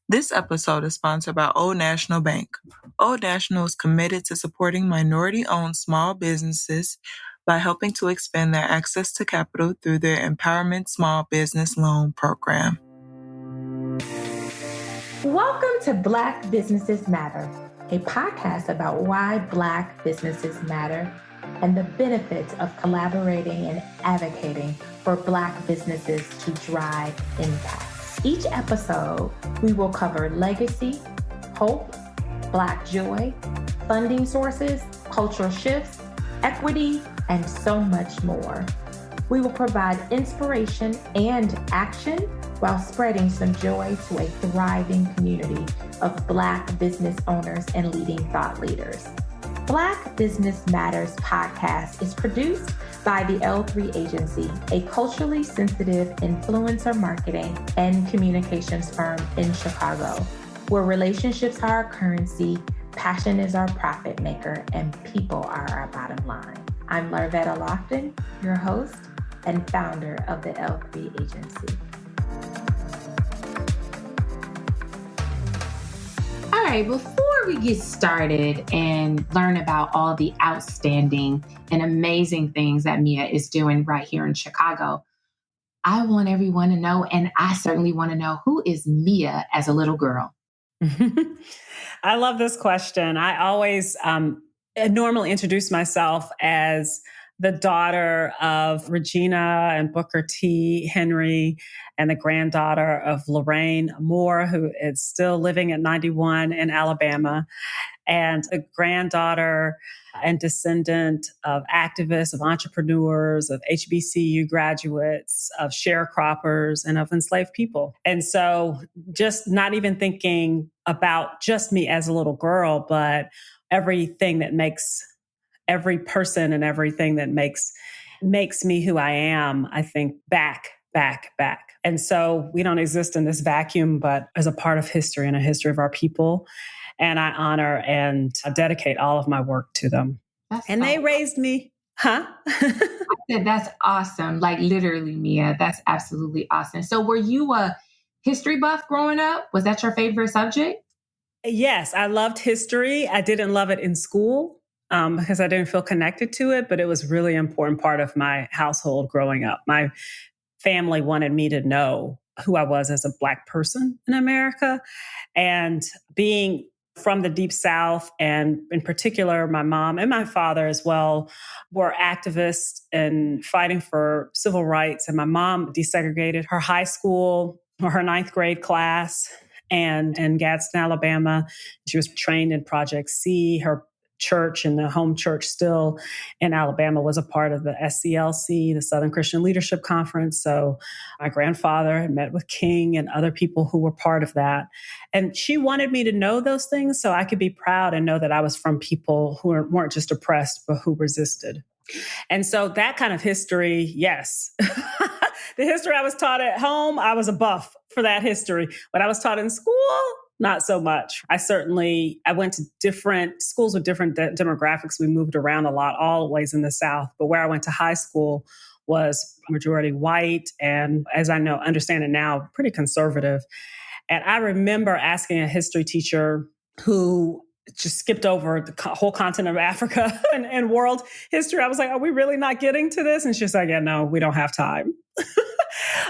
This episode is sponsored by Old National Bank. Old National is committed to supporting minority-owned small businesses by helping to expand their access to capital through their Empowerment Small Business Loan Program. Welcome to Black Businesses Matter, a podcast about why Black businesses matter and the benefits of collaborating and advocating for Black businesses to drive impact. Each episode, we will cover legacy, hope, Black joy, funding sources, cultural shifts, equity, and so much more. We will provide inspiration and action while spreading some joy to a thriving community of Black business owners and leading thought leaders. Black Business Matters podcast is produced by the L3 Agency, a culturally sensitive influencer marketing and communications firm in Chicago, where relationships are our currency, passion is our profit maker, and people are our bottom line. I'm Larvetta Lofton, your host and founder of the L3 Agency. All right, before we get started and learn about all the outstanding and amazing things that Mia is doing right here in Chicago, I want everyone to know, and I certainly want to know, who is Mia as a little girl? I love this question. I always normally introduce myself as the daughter of Regina and Booker T. Henry, and the granddaughter of Lorraine Moore, who is still living at 91 in Alabama, and a granddaughter and descendant of activists, of entrepreneurs, of HBCU graduates, of sharecroppers, and of enslaved people. And so just not even thinking about just me as a little girl, but everything that makes every person and everything that makes me who I am, I think back. And so we don't exist in this vacuum, but as a part of history and a history of our people. And I honor and dedicate all of my work to them. And they raised me. I said, that's awesome. Like literally, Mia, that's absolutely awesome. So were you a history buff growing up? Was that your favorite subject? Yes, I loved history. I didn't love it in school. Because I didn't feel connected to it, but it was really an important part of my household growing up. My family wanted me to know who I was as a Black person in America. And being from the Deep South, and in particular, my mom and my father as well were activists and fighting for civil rights. And my mom desegregated her high school or her 9th grade class and in Gadsden, Alabama. She was trained in Project C. Her church and the home church still in Alabama was a part of the SCLC, the Southern Christian Leadership Conference. So my grandfather had met with King and other people who were part of that. And she wanted me to know those things so I could be proud and know that I was from people who weren't just oppressed, but who resisted. And so that kind of history, yes. The history I was taught at home, I was a buff for that history. When I was taught in school, not so much. I went to different schools with different demographics. We moved around a lot, always in the South. But where I went to high school was majority white. And as I understand it now, pretty conservative. And I remember asking a history teacher who just skipped over the whole continent of Africa and world history. I was like, are we really not getting to this? And she's like, yeah, no, we don't have time.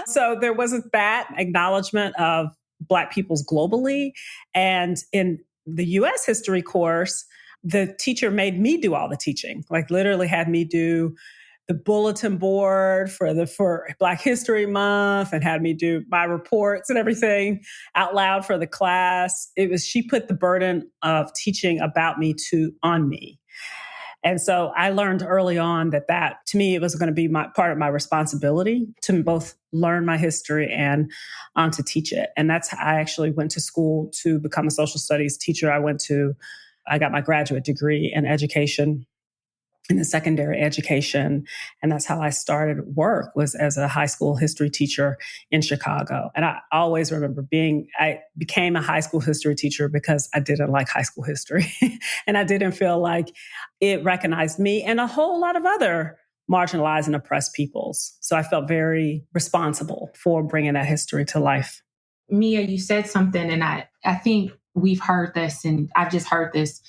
So there wasn't that acknowledgement of Black peoples globally. And in the US history course, the teacher made me do all the teaching, like literally had me do the bulletin board for Black History Month and had me do my reports and everything out loud for the class. She put the burden of teaching about me on me. And so I learned early on that to me, it was going to be part of my responsibility to both learn my history and to teach it. And that's how I actually went to school to become a social studies teacher. I got my graduate degree in education, in the secondary education. And that's how I started work, was as a high school history teacher in Chicago. And I always remember I became a high school history teacher because I didn't like high school history. And I didn't feel like it recognized me and a whole lot of other marginalized and oppressed peoples. So I felt very responsible for bringing that history to life. Mia, you said something, and I think we've heard this, and I've just heard this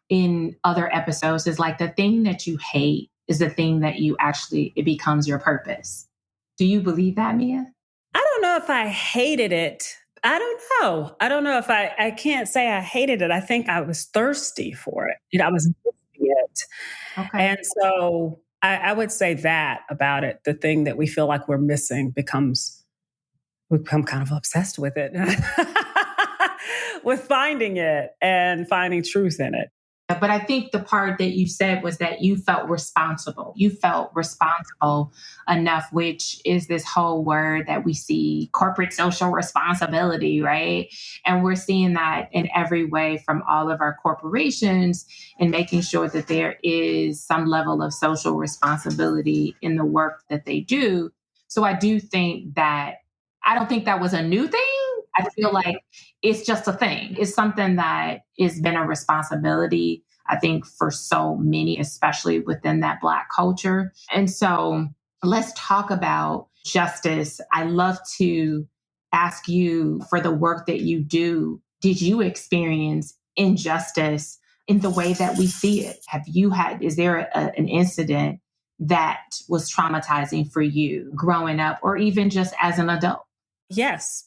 in other episodes, is like the thing that you hate is the thing that you actually, it becomes your purpose. Do you believe that, Mia? I don't know if I hated it. I don't know. I don't know if I can't say I hated it. I think I was thirsty for it. I was missing it. Okay. And so I would say that about it. The thing that we feel like we're missing we become kind of obsessed with it, with finding it and finding truth in it. But I think the part that you said was that you felt responsible. You felt responsible enough, which is this whole word that we see, corporate social responsibility, right? And we're seeing that in every way from all of our corporations and making sure that there is some level of social responsibility in the work that they do. So I do think that, I don't think that was a new thing. I feel like it's just a thing. It's something that has been a responsibility, I think, for so many, especially within that Black culture. And so let's talk about justice. I love to ask you, for the work that you do, did you experience injustice in the way that we see it? Is there an incident that was traumatizing for you growing up or even just as an adult? Yes.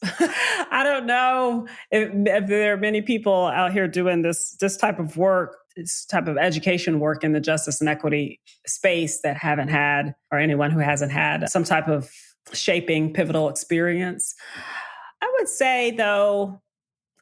I don't know if there are many people out here doing this type of work, this type of education work in the justice and equity space that haven't had, or anyone who hasn't had some type of shaping pivotal experience. I would say, though,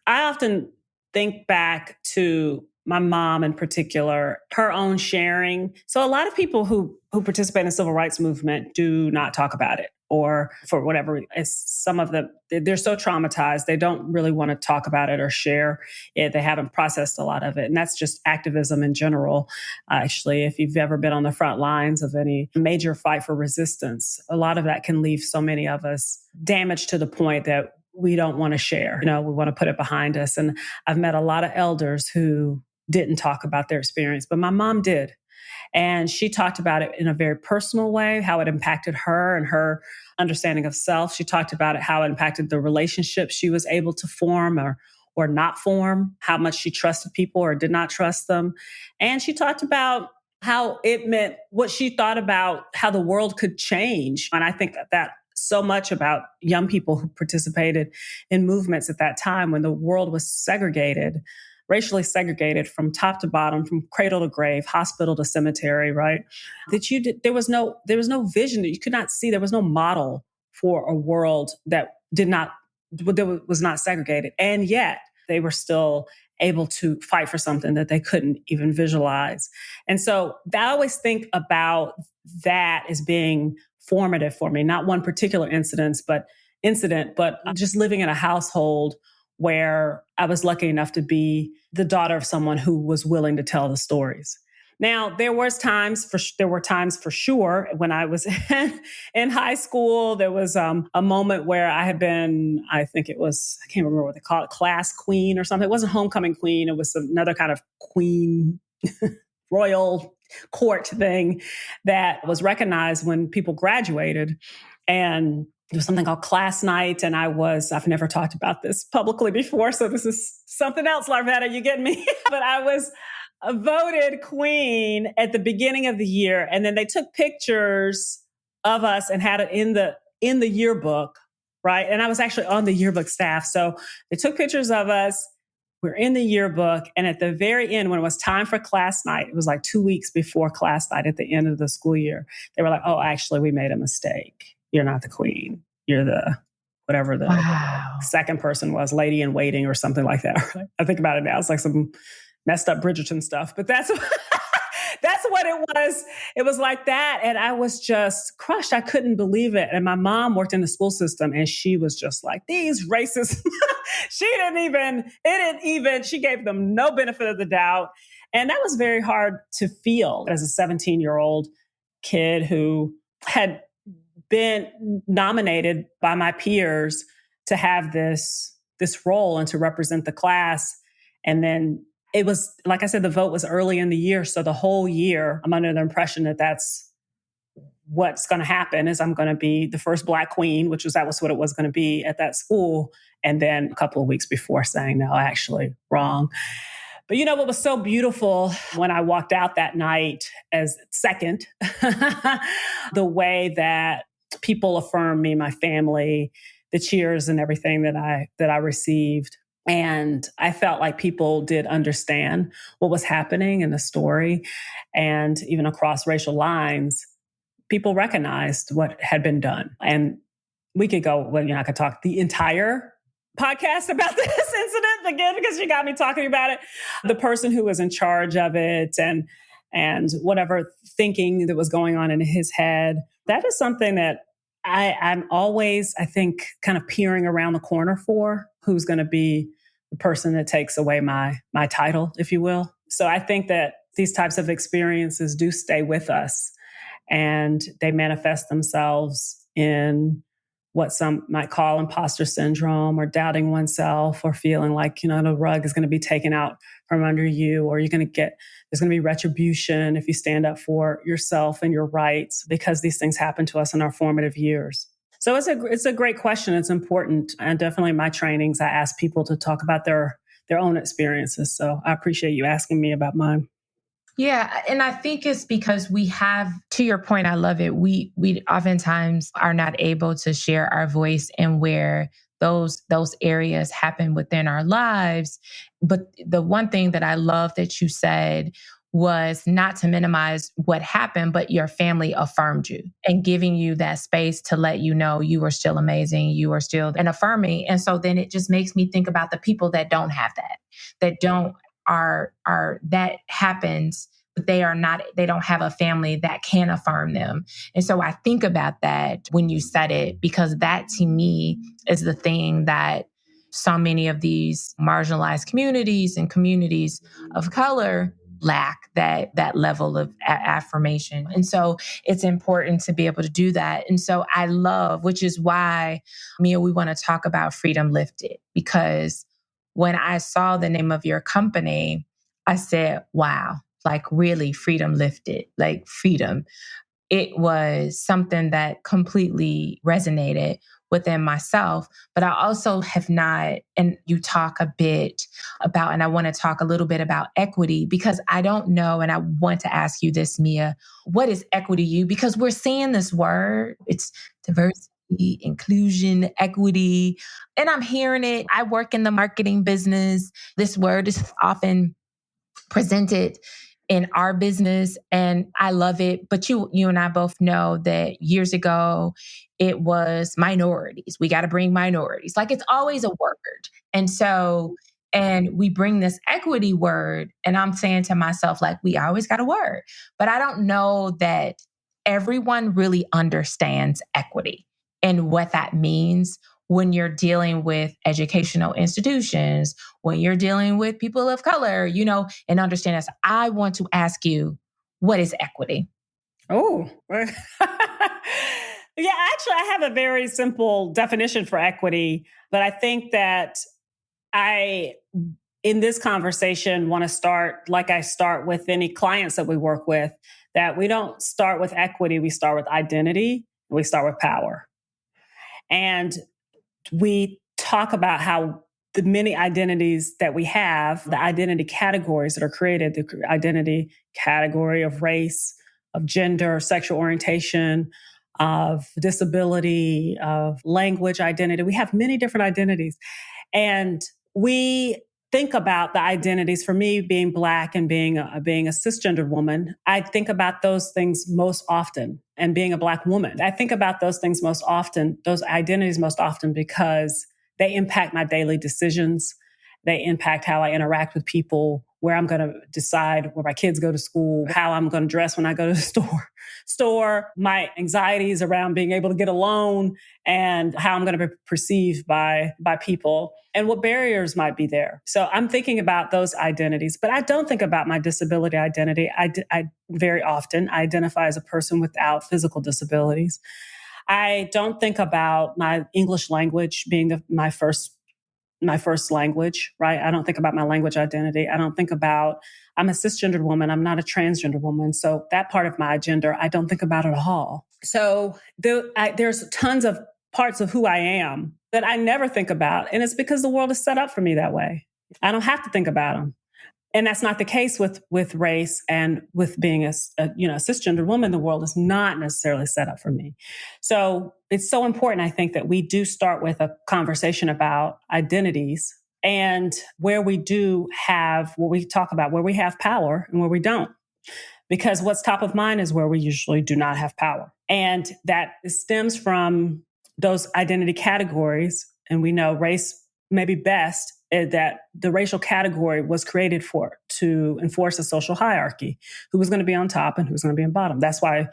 I often think back to my mom in particular, her own sharing. So a lot of people who participate in the civil rights movement do not talk about it, or for whatever, it's some of them, they're so traumatized, they don't really want to talk about it or share it. They haven't processed a lot of it. And that's just activism in general. Actually, if you've ever been on the front lines of any major fight for resistance, a lot of that can leave so many of us damaged to the point that we don't want to share. We want to put it behind us. And I've met a lot of elders who didn't talk about their experience, but my mom did. And she talked about it in a very personal way, how it impacted her and her understanding of self. She talked about it, how it impacted the relationships she was able to form or not form, how much she trusted people or did not trust them. And she talked about how it meant, what she thought about how the world could change. And I think that so much about young people who participated in movements at that time when the world was segregated, racially segregated from top to bottom, from cradle to grave, hospital to cemetery, right? There was no vision that you could not see. There was no model for a world that was not segregated. And yet they were still able to fight for something that they couldn't even visualize. And so I always think about that as being formative for me, not one particular incident, but just living in a household where I was lucky enough to be the daughter of someone who was willing to tell the stories. Now, there were times for sure when I was in high school. There was a moment where I had been, I can't remember what they call it, class queen or something. It wasn't homecoming queen. It was another kind of queen, royal court thing that was recognized when people graduated. And there was something called class night. And I've never talked about this publicly before. So this is something else, Larvetta, you get me? But I was voted queen at the beginning of the year. And then they took pictures of us and had it in the yearbook, right? And I was actually on the yearbook staff. So they took pictures of us. We're in the yearbook. And at the very end, when it was time for class night, it was like 2 weeks before class night at the end of the school year, they were like, oh, actually, we made a mistake. You're not the queen. You're the whatever the second person was, lady in waiting or something like that. Right? I think about it now. It's like some messed up Bridgerton stuff, but that's what it was. It was like that. And I was just crushed. I couldn't believe it. And my mom worked in the school system and she was just like, these racists, she gave them no benefit of the doubt. And that was very hard to feel as a 17-year-old kid who had been nominated by my peers to have this role and to represent the class. And then it was, like I said, the vote was early in the year. So the whole year, I'm under the impression that that's what's going to happen is I'm going to be the first Black queen, that was what it was going to be at that school. And then a couple of weeks before saying, no, actually wrong. But what was so beautiful when I walked out that night as second, the way that people affirmed me, my family, the cheers and everything that I received. And I felt like people did understand what was happening in the story. And even across racial lines, people recognized what had been done. And we could go, I could talk the entire podcast about this incident again, because you got me talking about it. The person who was in charge of it and whatever thinking that was going on in his head, that is something that I'm always, I think, kind of peering around the corner for who's going to be the person that takes away my title, if you will. So I think that these types of experiences do stay with us, and they manifest themselves in what some might call imposter syndrome, or doubting oneself, or feeling like, the rug is going to be taken out from under you, or there's going to be retribution if you stand up for yourself and your rights, because these things happen to us in our formative years. So it's a great question. It's important. And definitely in my trainings, I ask people to talk about their own experiences. So I appreciate you asking me about mine. Yeah. And I think it's because we have, to your point, I love it. We oftentimes are not able to share our voice and where those areas happen within our lives. But the one thing that I love that you said was not to minimize what happened, but your family affirmed you and giving you that space to let you know you are still amazing, you are still, and affirming. And so then it just makes me think about the people that don't have that don't are that happens, but they don't have a family that can affirm them. And so I think about that when you said it, because that to me is the thing that so many of these marginalized communities and communities of color lack, that level of affirmation. And so it's important to be able to do that. And so I love, which is why, Mia, we want to talk about Freedom Lifted, because when I saw the name of your company, I said, wow, like really Freedom Lifted, like freedom. It was something that completely resonated within myself. But I also have not, and you talk a bit about, and I want to talk a little bit about equity, because I don't know, and I want to ask you this, Mia, what is equity to you? Because we're seeing this word, it's diversity, inclusion, equity, and I'm hearing it. I work in the marketing business. This word is often presented in our business, and I love it. But you and I both know that years ago, it was minorities. We got to bring minorities. Like it's always a word. And so, and we bring this equity word, and I'm saying to myself, like, we always got a word, but I don't know that everyone really understands equity and what that means when you're dealing with educational institutions, when you're dealing with people of color, and understand this. I want to ask you, what is equity? Oh, yeah, actually, I have a very simple definition for equity, but I think that in this conversation, want to start like I start with any clients that we work with, that we don't start with equity, we start with identity, and we start with power. And we talk about how the many identities that we have, the identity categories that are created, the identity category of race, of gender, sexual orientation, of disability, of language identity. We have many different identities. And we think about the identities, for me being Black and being a cisgendered woman, I think about those things most often, and being a Black woman. I think about those things most often, those identities most often, because they impact my daily decisions. They impact how I interact with people, where I'm going to decide where my kids go to school, how I'm going to dress when I go to the store, my anxieties around being able to get a loan, and how I'm going to be perceived by people, and what barriers might be there. So I'm thinking about those identities, but I don't think about my disability identity. I very often identify as a person without physical disabilities. I don't think about my English language being my first my first language, right? I don't think about my language identity. I don't think about, I'm a cisgendered woman. I'm not a transgender woman. So that part of my gender, I don't think about at all. So there's tons of parts of who I am that I never think about. And it's because the world is set up for me that way. I don't have to think about them. And that's not the case with race and with being a cisgendered woman. The world is not necessarily set up for me. So it's so important, I think, that we do start with a conversation about identities and where we do have, what we talk about, where we have power and where we don't. Because what's top of mind is where we usually do not have power. And that stems from those identity categories. And we know race may be best, that the racial category was created to enforce a social hierarchy, who was going to be on top and who's going to be on bottom. That's why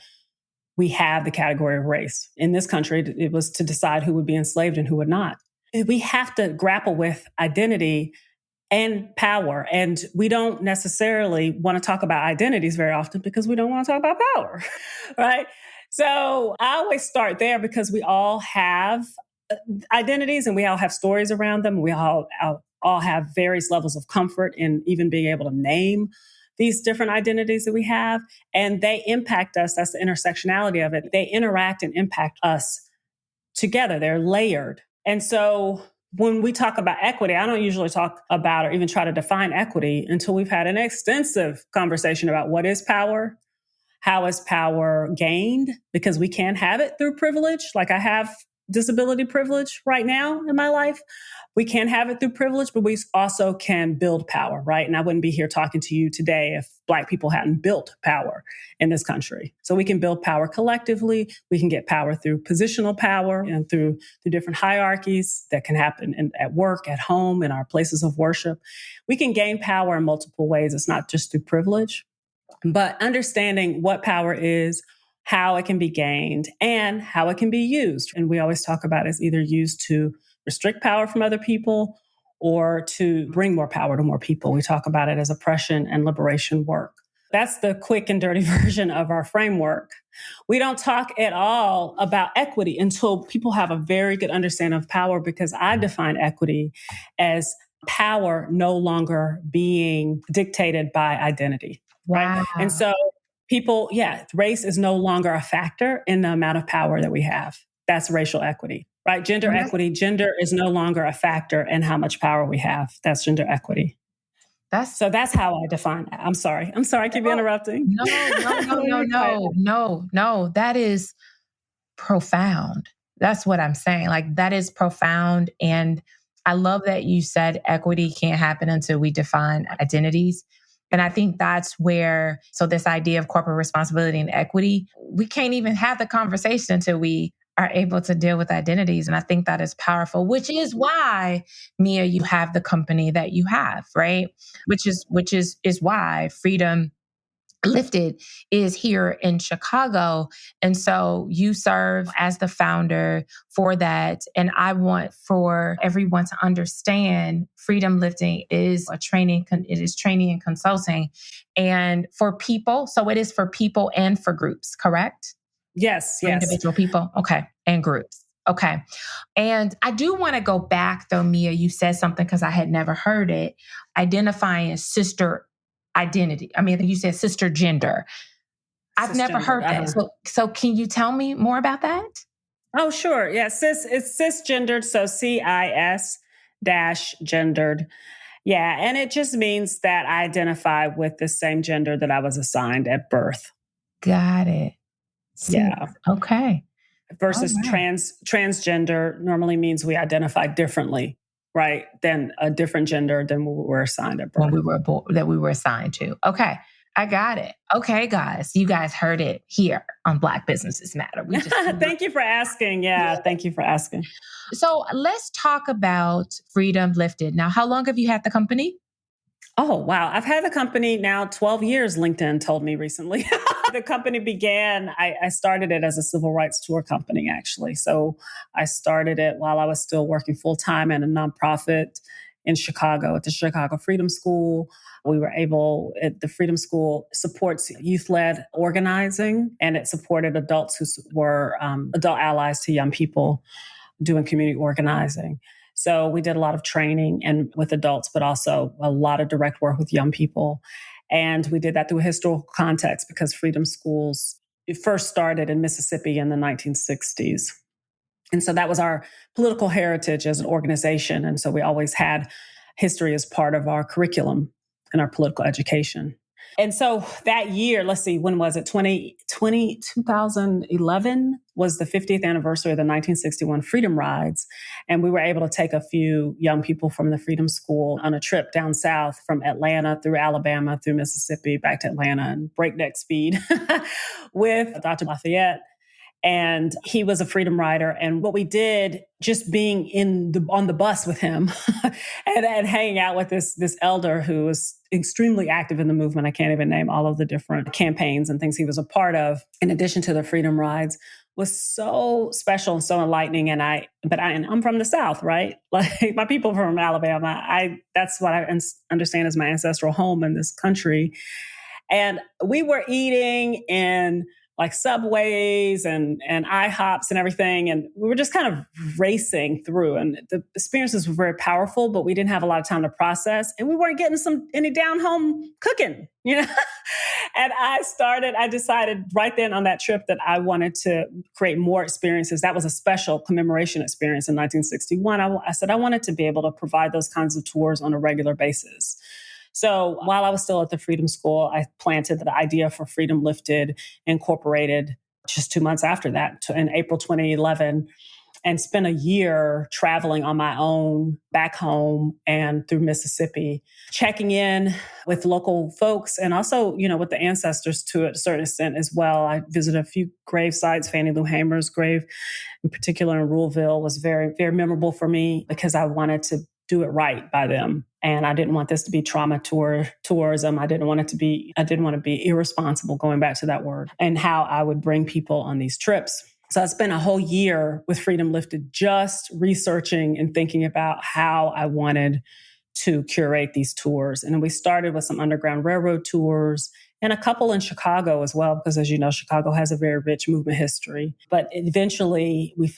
we have the category of race. In this country, it was to decide who would be enslaved and who would not. We have to grapple with identity and power. And we don't necessarily want to talk about identities very often because we don't want to talk about power, right? So I always start there because we all have identities and we all have stories around them. We all have various levels of comfort in even being able to name these different identities that we have. And they impact us. That's the intersectionality of it. They interact and impact us together. They're layered. And so when we talk about equity, I don't usually talk about or even try to define equity until we've had an extensive conversation about what is power, how is power gained, because we can have it through privilege. Like I have disability privilege right now in my life. We can have it through privilege, but we also can build power, right? And I wouldn't be here talking to you today if Black people hadn't built power in this country. So we can build power collectively. We can get power through positional power and through different hierarchies that can happen at work, at home, in our places of worship. We can gain power in multiple ways. It's not just through privilege, but understanding what power is, how it can be gained, and how it can be used. And we always talk about it as either used to restrict power from other people or to bring more power to more people. We talk about it as oppression and liberation work. That's the quick and dirty version of our framework. We don't talk at all about equity until people have a very good understanding of power, because I define equity as power no longer being dictated by identity. Wow. Right? And so race is no longer a factor in the amount of power that we have. That's racial equity, right? Gender equity. Gender is no longer a factor in how much power we have. That's gender equity. That's how I define it. I'm sorry. I keep interrupting. No. That is profound. That's what I'm saying. Like, that is profound. And I love that you said equity can't happen until we define identities. And I think that's where, so this idea of corporate responsibility and equity, we can't even have the conversation until we are able to deal with identities. And I think that is powerful, which is why, Mia, you have the company that you have, right? Which is why Freedom Lifted is here in Chicago. And so you serve as the founder for that. And I want for everyone to understand Freedom Lifting is training and consulting and for people. So it is for people and for groups, correct? Yes. For individual people. Okay. And groups. Okay. And I do want to go back though, Mia, you said something because I had never heard it, identifying as sister identity. I mean, you said sister gender. I've never heard that. So can you tell me more about that? Oh, sure. Yeah. It's cisgendered. So CIS-gendered. Yeah. And it just means that I identify with the same gender that I was assigned at birth. Got it. Yeah. Okay. Versus transgender normally means we identify differently, right? Than a different gender than we were assigned at birth. When we were that we were assigned to. Okay. I got it. Okay, guys. You guys heard it here on Black Businesses Matter. We just Thank you for asking. Yeah. Thank you for asking. So let's talk about Freedom Lifted. Now, how long have you had the company? Oh, wow. I've had the company now 12 years, LinkedIn told me recently. The company began, I started it as a civil rights tour company, actually. So I started it while I was still working full-time at a nonprofit in Chicago at the Chicago Freedom School. The Freedom School supports youth-led organizing, and it supported adults who were adult allies to young people doing community organizing. So we did a lot of training and with adults, but also a lot of direct work with young people. And we did that through a historical context because Freedom Schools first started in Mississippi in the 1960s. And so that was our political heritage as an organization. And so we always had history as part of our curriculum and our political education. And so that year, let's see, when was it? 2011 was the 50th anniversary of the 1961 Freedom Rides. And we were able to take a few young people from the Freedom School on a trip down south from Atlanta through Alabama, through Mississippi, back to Atlanta in breakneck speed with Dr. Lafayette. And he was a freedom rider. And what we did, just being on the bus with him and hanging out with this elder who was extremely active in the movement. I can't even name all of the different campaigns and things he was a part of, in addition to the freedom rides, was so special and so enlightening. And I'm from the South, right? Like my people from Alabama, that's what I understand as my ancestral home in this country. And we were eating in like Subways and IHOPs and everything. And we were just kind of racing through. And the experiences were very powerful, but we didn't have a lot of time to process. And we weren't getting any down home cooking, you know? And I decided right then on that trip that I wanted to create more experiences. That was a special commemoration experience in 1961. I said I wanted to be able to provide those kinds of tours on a regular basis. So while I was still at the Freedom School, I planted the idea for Freedom Lifted, Incorporated just 2 months after that, in April 2011, and spent a year traveling on my own back home and through Mississippi, checking in with local folks and also, with the ancestors to a certain extent as well. I visited a few grave sites. Fannie Lou Hamer's grave, in particular in Ruleville, was very, very memorable for me because I wanted to do it right by them. And I didn't want this to be trauma tourism. I didn't want to be irresponsible, going back to that word, and how I would bring people on these trips. So I spent a whole year with Freedom Lifted just researching and thinking about how I wanted to curate these tours. And then we started with some Underground Railroad tours and a couple in Chicago as well, because as you know, Chicago has a very rich movement history. But eventually we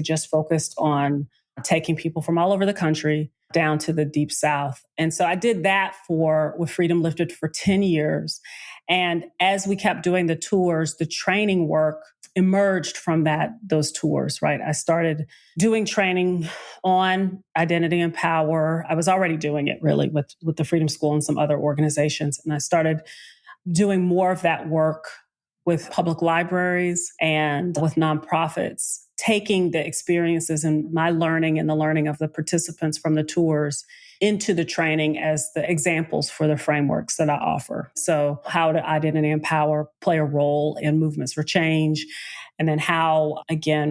just focused on taking people from all over the country down to the Deep South. And so I did that with Freedom Lifted for 10 years. And as we kept doing the tours, the training work emerged from those tours, right? I started doing training on identity and power. I was already doing it really with the Freedom School and some other organizations. And I started doing more of that work with public libraries and with nonprofits, taking the experiences and my learning and the learning of the participants from the tours into the training as the examples for the frameworks that I offer. So how do identity and power play a role in movements for change? And then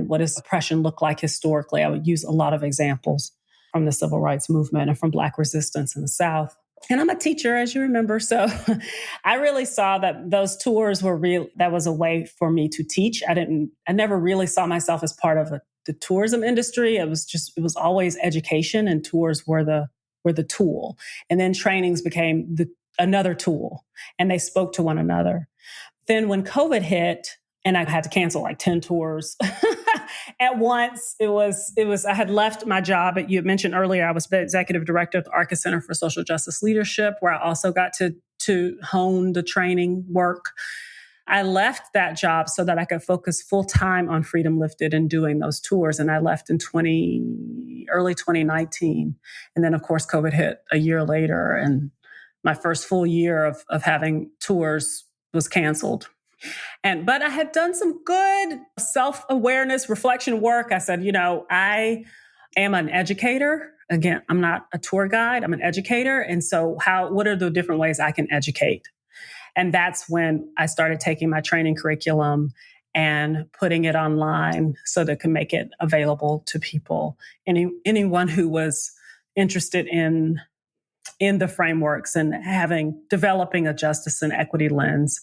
what does oppression look like historically? I would use a lot of examples from the civil rights movement and from Black resistance in the South. And I'm a teacher, as you remember. So I really saw that those tours that was a way for me to teach. I never really saw myself as part of the tourism industry. It was always education, and tours were the tool. And then trainings became another tool, and they spoke to one another. Then when COVID hit, and I had to cancel like 10 tours at once. I had left my job. You had mentioned earlier, I was the executive director at the Arca Center for Social Justice Leadership, where I also got to hone the training work. I left that job so that I could focus full time on Freedom Lifted and doing those tours. And I left in early 2019. And then of course, COVID hit a year later, and my first full year of having tours was canceled. But I had done some good self-awareness reflection work. I said, I am an educator. Again, I'm not a tour guide. I'm an educator. And so what are the different ways I can educate? And that's when I started taking my training curriculum and putting it online so that it could make it available to people. Anyone who was interested in the frameworks and developing a justice and equity lens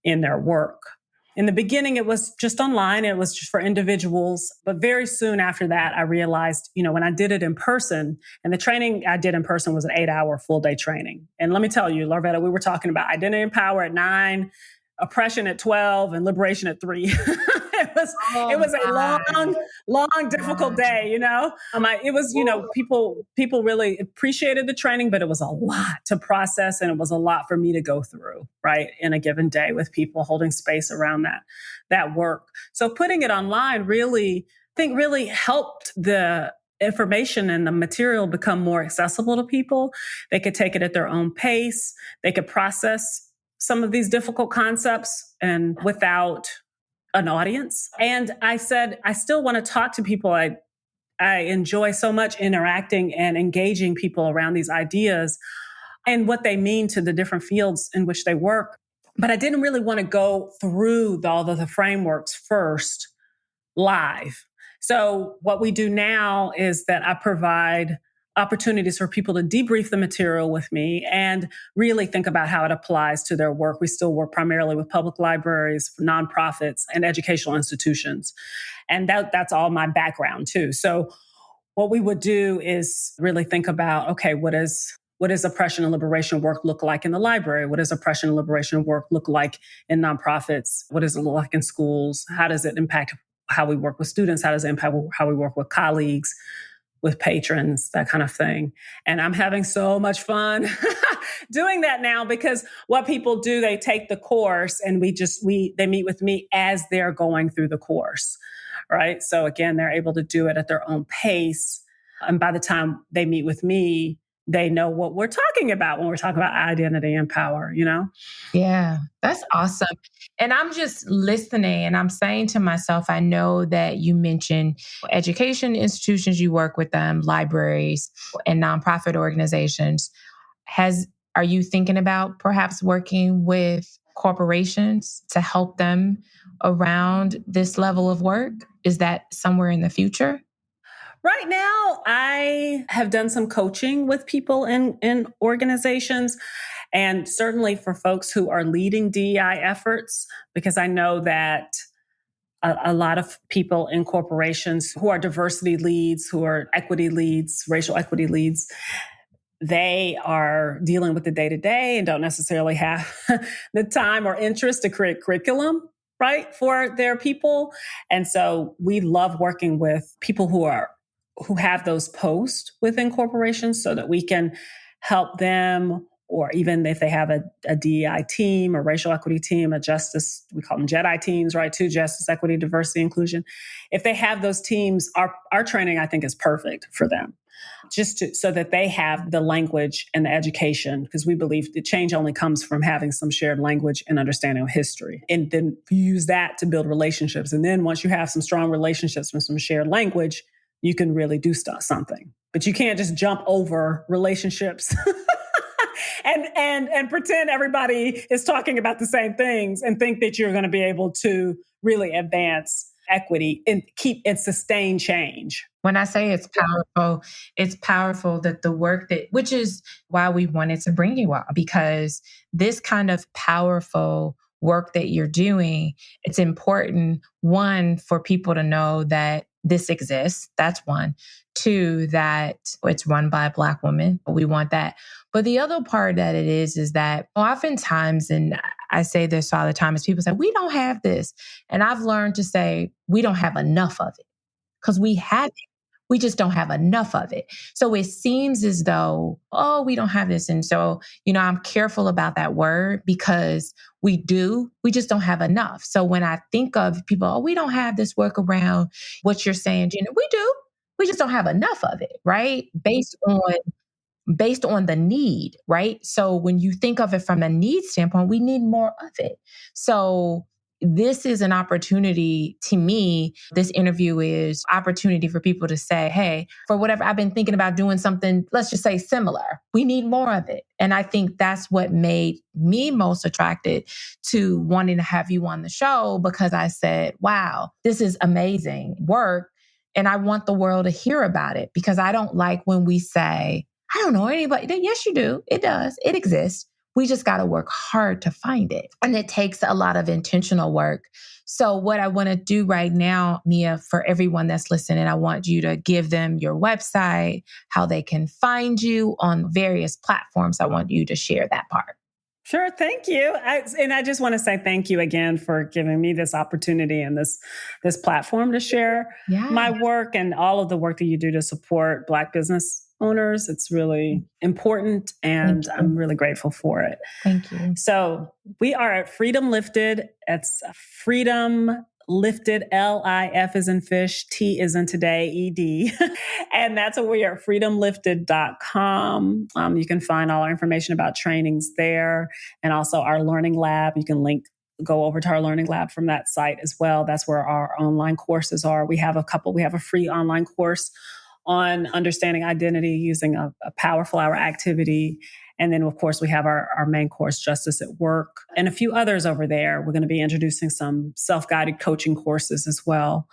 in their work. In the beginning, it was just online. It was just for individuals. But very soon after that, I realized, when I did it in person, and the training I did in person was an 8-hour full day training. And let me tell you, Larvetta, we were talking about identity and power at 9, oppression at 12, and liberation at 3. It was a my. long, difficult day, it was, people really appreciated the training, but it was a lot to process and it was a lot for me to go through, right, in a given day with people holding space around that work. So putting it online really, I think, really helped the information and the material become more accessible to people. They could take it at their own pace. They could process some of these difficult concepts and without an audience. And I said, I still want to talk to people. I enjoy so much interacting and engaging people around these ideas and what they mean to the different fields in which they work. But I didn't really want to go through all of the frameworks first live. So what we do now is that I provide opportunities for people to debrief the material with me and really think about how it applies to their work. We still work primarily with public libraries, nonprofits, and educational institutions. And that's all my background too. So what we would do is really think about, okay, what does oppression and liberation work look like in the library? What does oppression and liberation work look like in nonprofits? What does it look like in schools? How does it impact how we work with students? How does it impact how we work with colleagues, with patrons, that kind of thing? And I'm having so much fun doing that now, because what people do, they take the course and they meet with me as they're going through the course, right? So again, they're able to do it at their own pace. And by the time they meet with me, they know what we're talking about when we're talking about identity and power, Yeah, that's awesome. And I'm just listening and I'm saying to myself, I know that you mentioned education institutions, you work with them, libraries and nonprofit organizations. Are you thinking about perhaps working with corporations to help them around this level of work? Is that somewhere in the future? Right now, I have done some coaching with people in organizations, and certainly for folks who are leading DEI efforts, because I know that a lot of people in corporations who are diversity leads, who are equity leads, racial equity leads, they are dealing with the day-to-day and don't necessarily have the time or interest to create curriculum, right, for their people. And so we love working with people who have those posts within corporations so that we can help them, or even if they have a DEI team, a racial equity team, a justice, we call them JEDI teams, right? Too, justice, equity, diversity, inclusion. If they have those teams, our training, I think, is perfect for them. So that they have the language and the education, because we believe the change only comes from having some shared language and understanding of history. And then use that to build relationships. And then once you have some strong relationships with some shared language, you can really do something. But you can't just jump over relationships and pretend everybody is talking about the same things and think that you're going to be able to really advance equity and keep and sustain change. When I say it's powerful that the work which is why we wanted to bring you all, because this kind of powerful work that you're doing, it's important, one, for people to know that this exists. That's one. Two, that it's run by a Black woman. We want that. But the other part that it is that oftentimes, and I say this all the time, is people say, we don't have this. And I've learned to say, we don't have enough of it, because we have it. We just don't have enough of it. So it seems as though, we don't have this. And so, I'm careful about that word, because we do, we just don't have enough. So when I think of people, we don't have this work around what you're saying, Gina, we do. We just don't have enough of it, right? Based on the need, right? So when you think of it from a need standpoint, we need more of it. So this is an opportunity to me. This interview is opportunity for people to say, hey, for whatever, I've been thinking about doing something, let's just say similar. We need more of it. And I think that's what made me most attracted to wanting to have you on the show, because I said, wow, this is amazing work. And I want the world to hear about it, because I don't like when we say, I don't know anybody. Yes, you do. It does. It exists. We just got to work hard to find it. And it takes a lot of intentional work. So what I want to do right now, Mia, for everyone that's listening, I want you to give them your website, how they can find you on various platforms. I want you to share that part. Sure. Thank you. And I just want to say thank you again for giving me this opportunity and this platform to share Yeah. my work and all of the work that you do to support Black business owners. It's really important, and I'm really grateful for it. Thank you. So we are at Freedom Lifted. It's Freedom Lifted, LIF is in fish, T is in today, ED. And that's where we are at freedomlifted.com. You can find all our information about trainings there, and also our learning lab. You can go over to our learning lab from that site as well. That's where our online courses are. We have a free online course on understanding identity using a powerful hour activity. And then, of course, we have our main course, Justice at Work, and a few others over there. We're going to be introducing some self-guided coaching courses as well.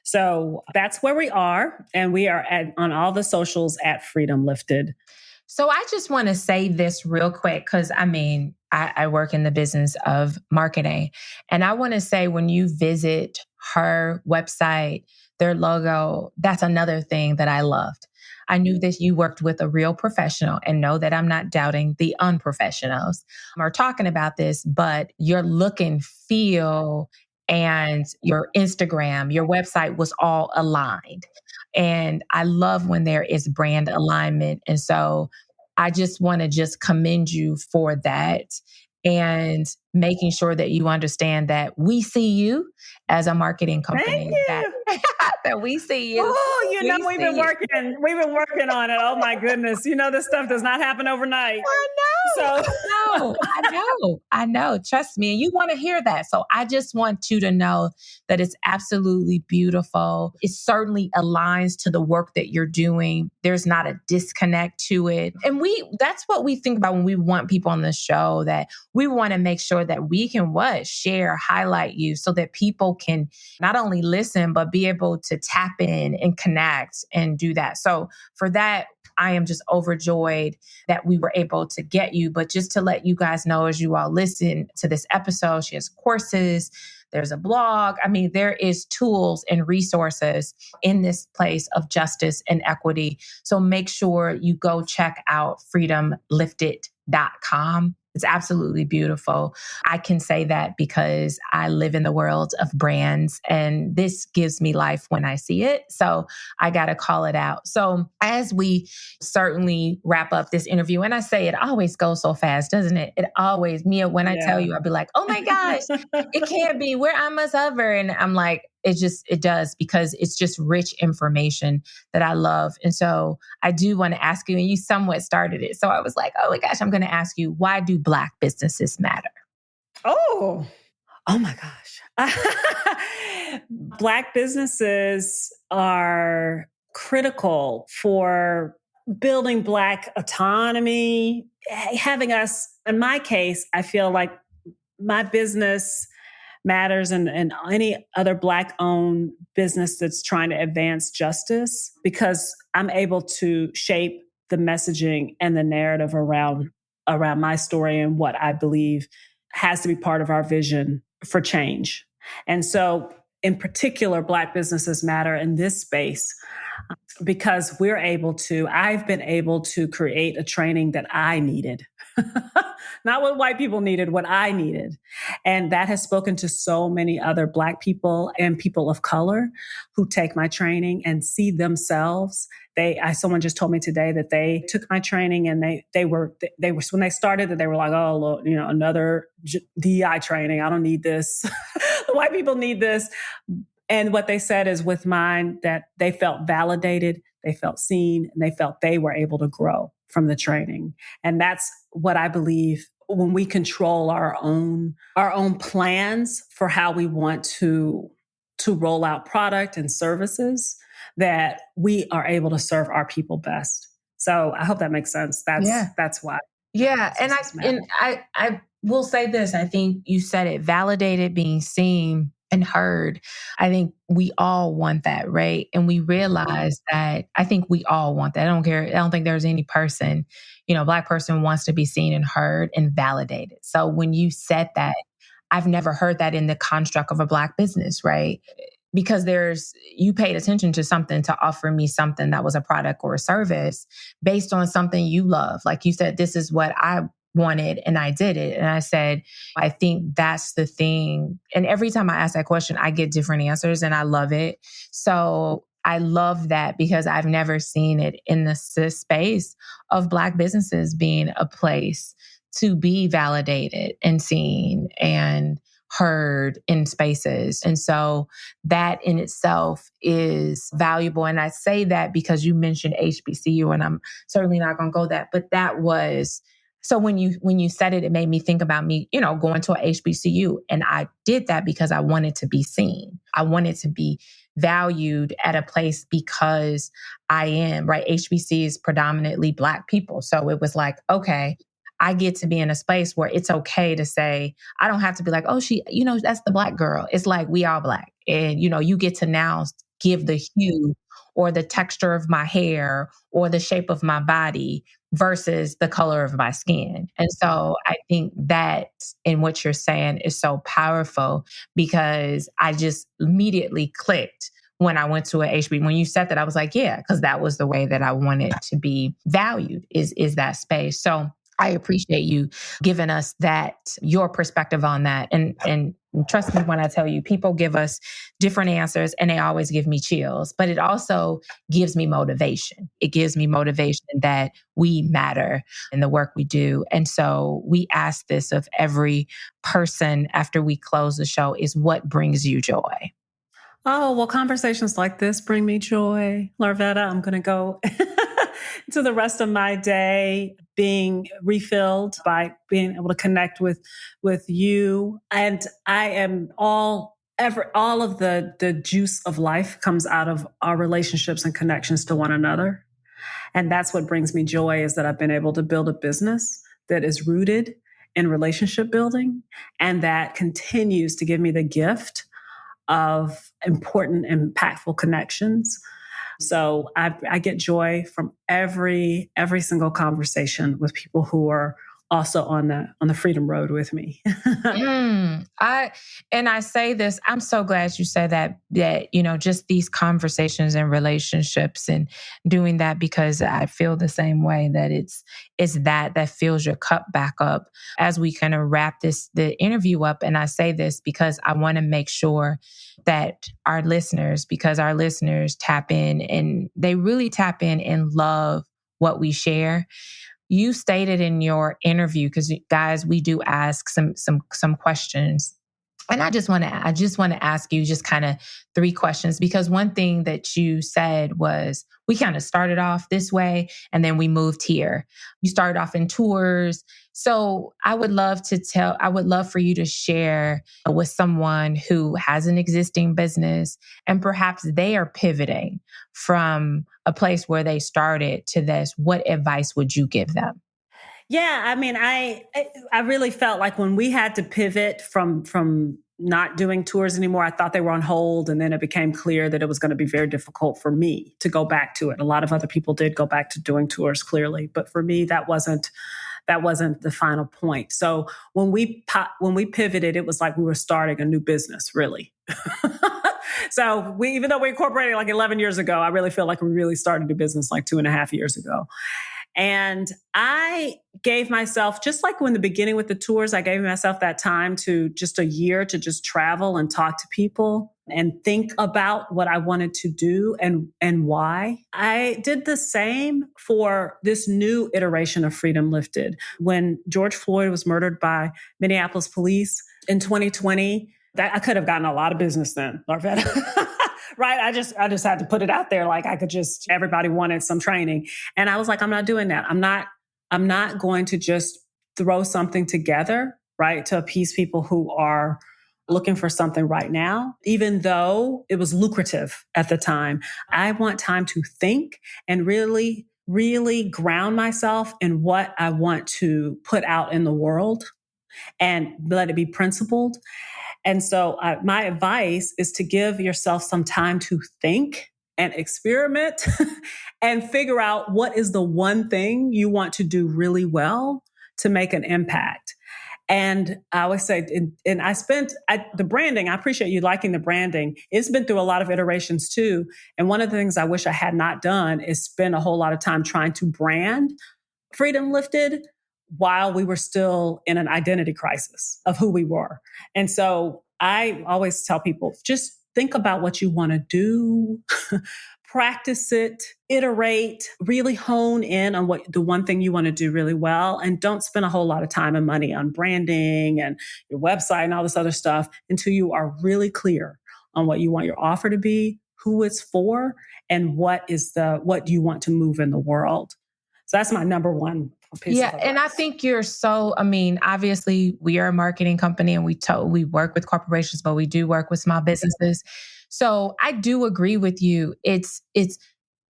So that's where we are. And we are on all the socials at Freedom Lifted. So I just want to say this real quick, because I work in the business of marketing. And I want to say, when you visit her website, their logo, that's another thing that I loved. I knew that you worked with a real professional, and know that I'm not doubting the unprofessionals are talking about this, but your look and feel and your Instagram, your website was all aligned. And I love when there is brand alignment. And so I just want to just commend you for that, and making sure that you understand that we see you as a marketing company. That we see you. Oh, we've been working on it. Oh my goodness. This stuff does not happen overnight. I know. Trust me. And you want to hear that. So I just want you to know that it's absolutely beautiful. It certainly aligns to the work that you're doing. There's not a disconnect to it. And that's what we think about when we want people on the show, that we want to make sure that we can share, highlight you, so that people can not only listen, but be able to tap in and connect and do that. So for that, I am just overjoyed that we were able to get you. But just to let you guys know, as you all listen to this episode, she has courses, there's a blog. There is tools and resources in this place of justice and equity. So make sure you go check out freedomlifted.com. It's absolutely beautiful. I can say that because I live in the world of brands, and this gives me life when I see it. So I got to call it out. So as we certainly wrap up this interview, and I say it always goes so fast, doesn't it? It always, Mia, when I tell you, I'll be like, oh my gosh, it can't be, where I must hover. And I'm like, it does, because it's just rich information that I love. And so I do want to ask you, and you somewhat started it. So I was like, oh my gosh, I'm going to ask you, why do Black businesses matter? Oh my gosh. Black businesses are critical for building Black autonomy, having us, in my case, I feel like my business matters, and any other Black-owned business that's trying to advance justice, because I'm able to shape the messaging and the narrative around my story and what I believe has to be part of our vision for change. And so, in particular, Black businesses matter in this space because I've been able to create a training that I needed. Not what white people needed, what I needed. And that has spoken to so many other Black people and people of color who take my training and see themselves. Someone just told me today that they took my training, and they were when they started, that they were like, oh, look, another DEI training. I don't need this. The white people need this. And what they said is, with mine, that they felt validated, they felt seen, and they felt they were able to grow from the training. And that's what I believe, when we control our own plans for how we want to roll out product and services, that we are able to serve our people best. So I hope that makes sense. That's why. Yeah. And I will say this. I think you said it, validated, being seen and heard. I think we all want that, right? And we realize that, I think we all want that. I don't think there's any person, Black person wants to be seen and heard and validated. So when you said that, I've never heard that in the construct of a Black business, right? Because you paid attention to something to offer me something that was a product or a service based on something you love. Like you said, this is what I wanted, and I did it. And I said, I think that's the thing. And every time I ask that question, I get different answers, and I love it. So I love that because I've never seen it in the space of Black businesses being a place to be validated and seen and heard in spaces. And so that in itself is valuable. And I say that because you mentioned HBCU, and I'm certainly not going to go that, but that was, so when you said it, it made me think about me, going to a HBCU. And I did that because I wanted to be seen. I wanted to be valued at a place because I am, right? HBC is predominantly Black people. So it was like, okay, I get to be in a space where it's okay to say, I don't have to be like, oh, that's the Black girl. It's like, we all Black. And, you get to now give the hue or the texture of my hair or the shape of my body versus the color of my skin. And so I think that in what you're saying is so powerful because I just immediately clicked when I went to a HB. When you said that, I was like, yeah, because that was the way that I wanted to be valued is that space. So I appreciate you giving us your perspective on that. And trust me when I tell you, people give us different answers and they always give me chills, but it also gives me motivation. It gives me motivation that we matter in the work we do. And so we ask this of every person after we close the show is what brings you joy? Oh, well, conversations like this bring me joy. Larvetta, I'm going to go to the rest of my day being refilled by being able to connect with you. And I am all of the juice of life comes out of our relationships and connections to one another. And that's what brings me joy is that I've been able to build a business that is rooted in relationship building and that continues to give me the gift of important, impactful connections. So I get joy from every single conversation with people who are also on the freedom road with me. I say this, I'm so glad you said that, just these conversations and relationships and doing that, because I feel the same way that it's that fills your cup back up as we kind of wrap the interview up. And I say this because I want to make sure that our listeners tap in and they really tap in and love what we share. You stated in your interview, because guys, we do ask some questions. And I just want to ask you just kind of 3 questions, because one thing that you said was we kind of started off this way and then we moved here. You started off in tours. So I would love for you to share with someone who has an existing business and perhaps they are pivoting from a place where they started to this. What advice would you give them? Yeah, I mean, I really felt like when we had to pivot from not doing tours anymore, I thought they were on hold. And then it became clear that it was going to be very difficult for me to go back to it. A lot of other people did go back to doing tours, clearly. But for me, that wasn't the final point. So when we pivoted, it was like we were starting a new business, really. So even though we incorporated like 11 years ago, I really feel like we really started a business like 2.5 years ago. And I gave myself, just like in the beginning with the tours, I gave myself that time to just a year to just travel and talk to people and think about what I wanted to do and why. I did the same for this new iteration of Freedom Lifted. When George Floyd was murdered by Minneapolis police in 2020, I could have gotten a lot of business then, Larvetta. Right? I just had to put it out there. Like everybody wanted some training. And I was like, I'm not doing that. I'm not going to just throw something together, right, to appease people who are looking for something right now, even though it was lucrative at the time. I want time to think and really, really ground myself in what I want to put out in the world and let it be principled. And so my advice is to give yourself some time to think and experiment and figure out what is the one thing you want to do really well to make an impact. And I always say, and I spent the branding, I appreciate you liking the branding. It's been through a lot of iterations too. And one of the things I wish I had not done is spend a whole lot of time trying to brand Freedom Lifted while we were still in an identity crisis of who we were. And so I always tell people, just think about what you want to do, practice it, iterate, really hone in on what the one thing you want to do really well. And don't spend a whole lot of time and money on branding and your website and all this other stuff until you are really clear on what you want your offer to be, who it's for, and what you want to move in the world. So that's my number one piece of advice. And I think obviously we are a marketing company and we work with corporations, but we do work with small businesses. So I do agree with you.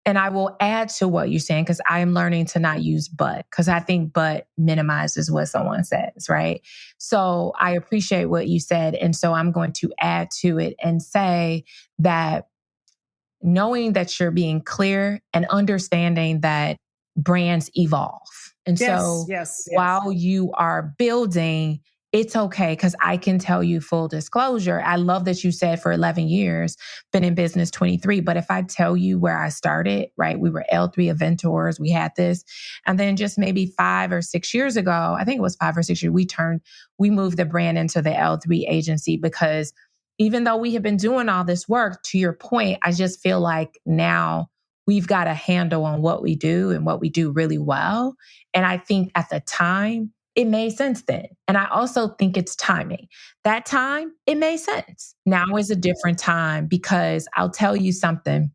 And I will add to what you're saying, because I am learning to not use but, because I think but minimizes what someone says, right? So I appreciate what you said. And so I'm going to add to it and say that knowing that you're being clear and understanding that brands evolve. And while you are building, it's okay, because I can tell you full disclosure. I love that you said for 11 years, been in business 23. But if I tell you where I started, right, we were L3 Eventors, we had this. And then just maybe 5 or 6 years ago, I think it was 5 or 6 years, we moved the brand into the L3 agency, because even though we have been doing all this work, to your point, I just feel like now we've got a handle on what we do and what we do really well. And I think at the time, it made sense then. And I also think it's timing. That time, it made sense. Now is a different time, because I'll tell you something.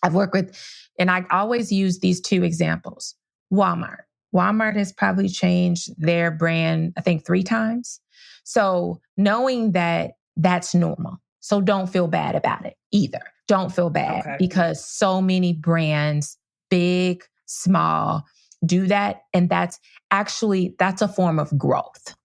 I've worked with, and I always use these 2 examples. Walmart. Walmart has probably changed their brand, I think 3 times. So knowing that that's normal. So don't feel bad about it either. Don't feel bad, because so many brands, big, small, do that. And that's a form of growth.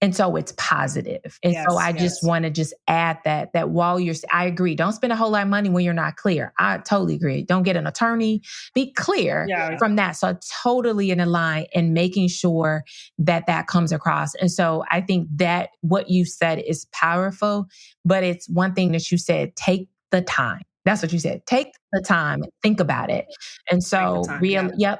And so it's positive. And so I just want to add that while I agree, don't spend a whole lot of money when you're not clear. I totally agree. Don't get an attorney. Be clear from that. So totally in a line and making sure that comes across. And so I think that what you said is powerful, but it's one thing that you said, take the time. That's what you said. Take the time and think about it. And so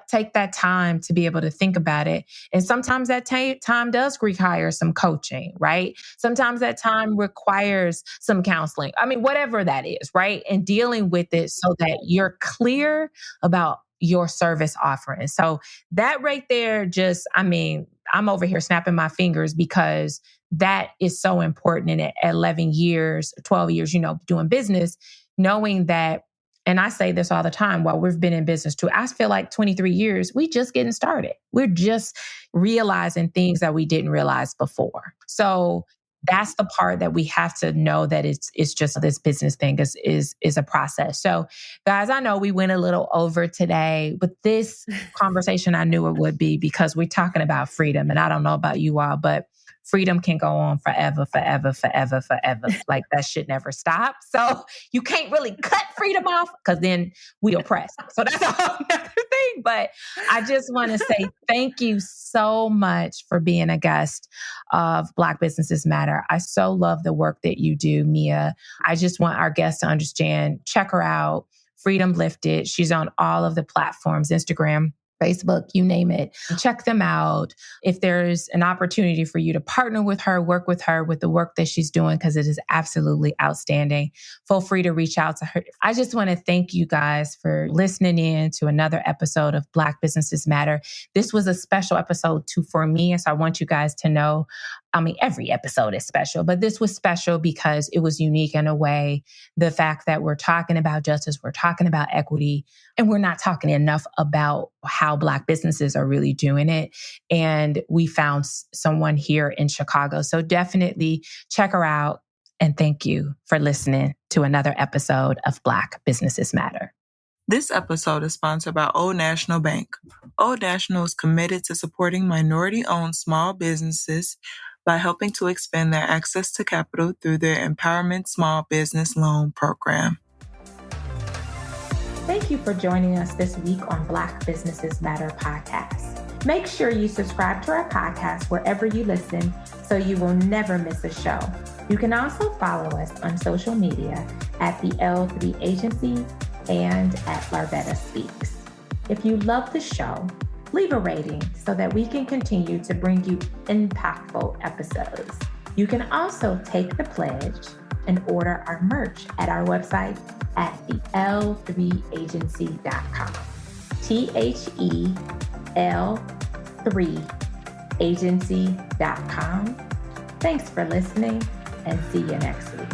take that time to be able to think about it. And sometimes that time does require some coaching, right? Sometimes that time requires some counseling. I mean, whatever that is, right? And dealing with it so that you're clear about your service offering. So that right there, I'm over here snapping my fingers, because that is so important. And at 11 years, 12 years, doing business, knowing that, and I say this all the time while we've been in business too, I feel like 23 years, we just getting started. We're just realizing things that we didn't realize before. So that's the part that we have to know, that it's just this business thing is a process. So guys, I know we went a little over today, but this conversation I knew it would be, because we're talking about freedom. And I don't know about you all, but freedom can go on forever, forever, forever, forever. Like that shit never stops. So you can't really cut freedom off, because then we oppress. So that's a whole other thing. But I just want to say thank you so much for being a guest of Black Businesses Matter. I so love the work that you do, Mia. I just want our guests to understand, check her out, Freedom Lifted. She's on all of the platforms, Instagram, Facebook, you name it. Check them out. If there's an opportunity for you to partner with her, work with her with the work that she's doing, because it is absolutely outstanding, feel free to reach out to her. I just want to thank you guys for listening in to another episode of Black Businesses Matter. This was a special episode too for me. And so I want you guys to know, every episode is special, but this was special because it was unique in a way. The fact that we're talking about justice, we're talking about equity, and we're not talking enough about how Black businesses are really doing it. And we found someone here in Chicago. So definitely check her out. And thank you for listening to another episode of Black Businesses Matter. This episode is sponsored by Old National Bank. Old National is committed to supporting minority-owned small businesses by helping to expand their access to capital through their Empowerment Small Business Loan Program. Thank you for joining us this week on Black Businesses Matter podcast. Make sure you subscribe to our podcast wherever you listen so you will never miss a show. You can also follow us on social media at the L3 Agency and at Larvetta Speaks. If you love the show, leave a rating so that we can continue to bring you impactful episodes. You can also take the pledge and order our merch at our website at thell3agency.com. THEL3agency.com. Thanks for listening and see you next week.